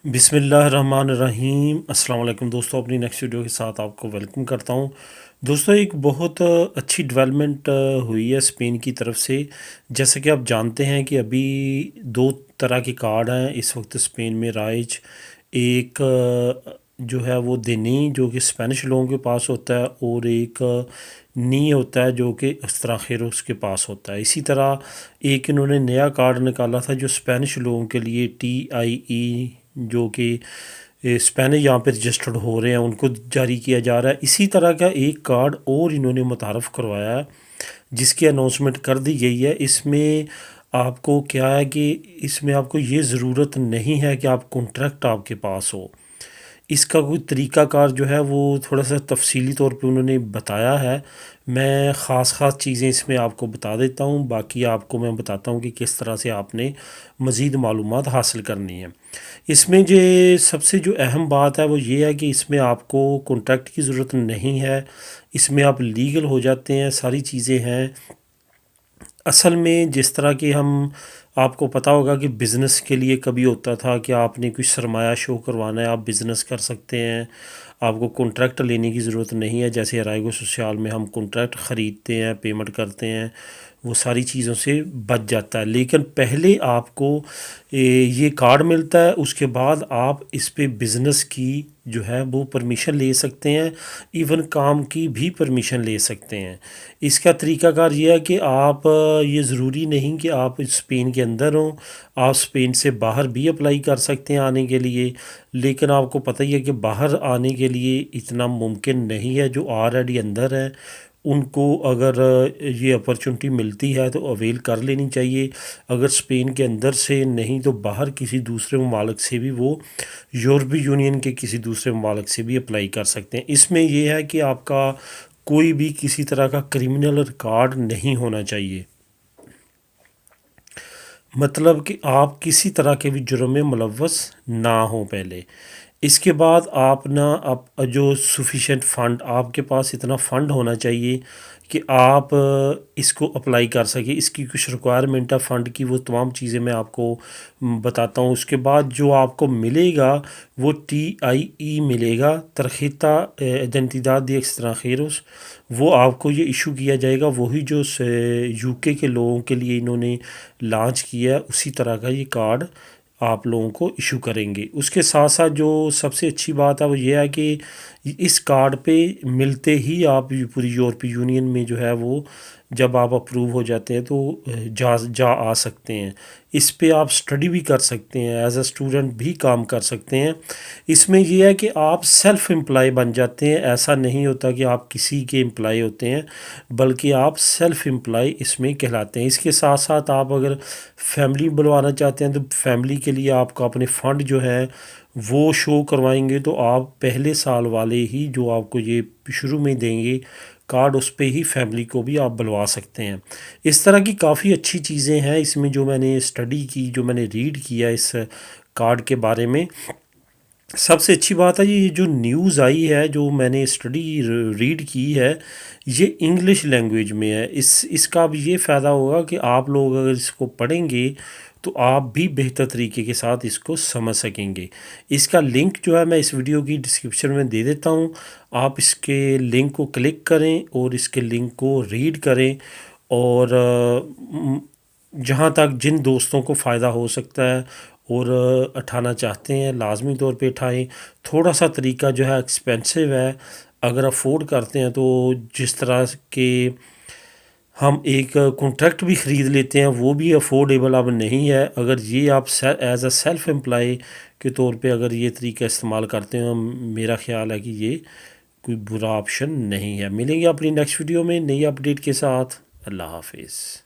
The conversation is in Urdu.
بسم اللہ الرحمن الرحیم۔ السلام علیکم دوستو، اپنی نیکسٹ ویڈیو کے ساتھ آپ کو ویلکم کرتا ہوں۔ دوستو ایک بہت اچھی ڈیولپمنٹ ہوئی ہے اسپین کی طرف سے۔ جیسا کہ آپ جانتے ہیں کہ ابھی دو طرح کے کارڈ ہیں اس وقت اسپین میں رائج۔ ایک جو ہے وہ دینی جو کہ اسپینش لوگوں کے پاس ہوتا ہے، اور ایک نی ہوتا ہے جو کہ ایکسترانجیروس کے پاس ہوتا ہے۔ اسی طرح ایک انہوں نے نیا کارڈ نکالا تھا جو اسپینش لوگوں کے لیے TIE جو کہ اسپینش یہاں پہ رجسٹرڈ ہو رہے ہیں ان کو جاری کیا جا رہا ہے۔ اسی طرح کا ایک کارڈ اور انہوں نے متعارف کروایا ہے جس کی اناؤنسمنٹ کر دی گئی ہے۔ اس میں آپ کو کیا ہے کہ اس میں آپ کو یہ ضرورت نہیں ہے کہ آپ کانٹریکٹ آپ کے پاس ہو۔ اس کا کوئی طریقہ کار جو ہے وہ تھوڑا سا تفصیلی طور پہ انہوں نے بتایا ہے۔ میں خاص چیزیں اس میں آپ کو بتا دیتا ہوں، باقی آپ کو میں بتاتا ہوں کہ کس طرح سے آپ نے مزید معلومات حاصل کرنی ہے۔ اس میں جو سب سے جو اہم بات ہے وہ یہ ہے کہ اس میں آپ کو کانٹریکٹ کی ضرورت نہیں ہے، اس میں آپ لیگل ہو جاتے ہیں، ساری چیزیں ہیں۔ اصل میں جس طرح کہ آپ کو پتہ ہوگا کہ بزنس کے لیے کبھی ہوتا تھا کہ آپ نے کوئی سرمایہ شو کروانا ہے، آپ بزنس کر سکتے ہیں، آپ کو کانٹریکٹ لینے کی ضرورت نہیں ہے۔ جیسے ارائیگو سوسیال میں ہم کانٹریکٹ خریدتے ہیں، پیمنٹ کرتے ہیں، وہ ساری چیزوں سے بچ جاتا ہے۔ لیکن پہلے آپ کو یہ کارڈ ملتا ہے، اس کے بعد آپ اس پہ بزنس کی جو ہے وہ پرمیشن لے سکتے ہیں، ایون کام کی بھی پرمیشن لے سکتے ہیں۔ اس کا طریقہ کار یہ ہے کہ آپ یہ ضروری نہیں کہ آپ اسپین کے اندر ہوں، آپ اسپین سے باہر بھی اپلائی کر سکتے ہیں آنے کے لیے، لیکن آپ کو پتہ ہی ہے کہ باہر آنے کے لیے اتنا ممکن نہیں ہے۔ جو آلریڈی اندر ہیں ان کو اگر یہ اپرچونٹی ملتی ہے تو اویل کر لینی چاہیے۔ اگر اسپین کے اندر سے نہیں تو باہر کسی دوسرے ممالک سے بھی وہ یورپی یونین کے کسی دوسرے ممالک سے بھی اپلائی کر سکتے ہیں۔ اس میں یہ ہے کہ آپ کا کوئی بھی کسی طرح کا کرمنل ریکارڈ نہیں ہونا چاہیے، مطلب کہ آپ کسی طرح کے بھی جرم میں ملوث نہ ہوں پہلے۔ اس کے بعد آپ جو سفیشینٹ فنڈ آپ کے پاس اتنا فنڈ ہونا چاہیے کہ آپ اس کو اپلائی کر سکیں۔ اس کی کچھ ریکوائرمنٹ ہے فنڈ کی، وہ تمام چیزیں میں آپ کو بتاتا ہوں۔ اس کے بعد جو آپ کو ملے گا وہ TIE ملے گا، ترخیطہ ایڈنٹیداد دی ایکسترانجیروس، وہ آپ کو یہ ایشو کیا جائے گا، وہی جو UK کے لوگوں کے لیے انہوں نے لانچ کیا ہے اسی طرح کا یہ کارڈ آپ لوگوں کو ایشو کریں گے۔ اس کے ساتھ ساتھ جو سب سے اچھی بات ہے وہ یہ ہے کہ اس کارڈ پہ ملتے ہی آپ پوری یورپی یونین میں جو ہے وہ جب آپ اپروو ہو جاتے ہیں تو جا آ سکتے ہیں۔ اس پہ آپ سٹڈی بھی کر سکتے ہیں، ایز اے اسٹوڈنٹ بھی کام کر سکتے ہیں۔ اس میں یہ ہے کہ آپ سیلف امپلائی بن جاتے ہیں، ایسا نہیں ہوتا کہ آپ کسی کے امپلائی ہوتے ہیں، بلکہ آپ سیلف امپلائی اس میں کہلاتے ہیں۔ اس کے ساتھ ساتھ آپ اگر فیملی بلوانا چاہتے ہیں تو فیملی کے لیے آپ کو اپنے فنڈ جو ہے وہ شو کروائیں گے تو آپ پہلے سال والے ہی جو آپ کو یہ شروع میں دیں گے کارڈ، اس پہ ہی فیملی کو بھی آپ بلوا سکتے ہیں۔ اس طرح کی کافی اچھی چیزیں ہیں اس میں جو میں نے اسٹڈی کی، جو میں نے ریڈ کیا اس کارڈ کے بارے میں۔ سب سے اچھی بات ہے یہ جو نیوز آئی ہے، جو میں نے اسٹڈی ریڈ کی ہے، یہ انگلش لینگویج میں ہے۔ اس کا بھی یہ فائدہ ہوگا کہ آپ لوگ اگر اس کو پڑھیں گے تو آپ بھی بہتر طریقے کے ساتھ اس کو سمجھ سکیں گے۔ اس کا لنک جو ہے میں اس ویڈیو کی ڈسکرپشن میں دے دیتا ہوں، آپ اس کے لنک کو کلک کریں اور اس کے لنک کو ریڈ کریں، اور جہاں تک جن دوستوں کو فائدہ ہو سکتا ہے اور اٹھانا چاہتے ہیں لازمی طور پہ اٹھائیں۔ تھوڑا سا طریقہ جو ہے ایکسپینسو ہے، اگر افورڈ کرتے ہیں تو جس طرح کہ ہم ایک کانٹریکٹ بھی خرید لیتے ہیں وہ بھی افورڈیبل اب نہیں ہے۔ اگر یہ آپ ایز اے سیلف امپلائی کے طور پہ اگر یہ طریقہ استعمال کرتے ہیں، میرا خیال ہے کہ یہ کوئی برا آپشن نہیں ہے۔ ملیں گے اپنی نیکسٹ ویڈیو میں نئی اپڈیٹ کے ساتھ۔ اللہ حافظ۔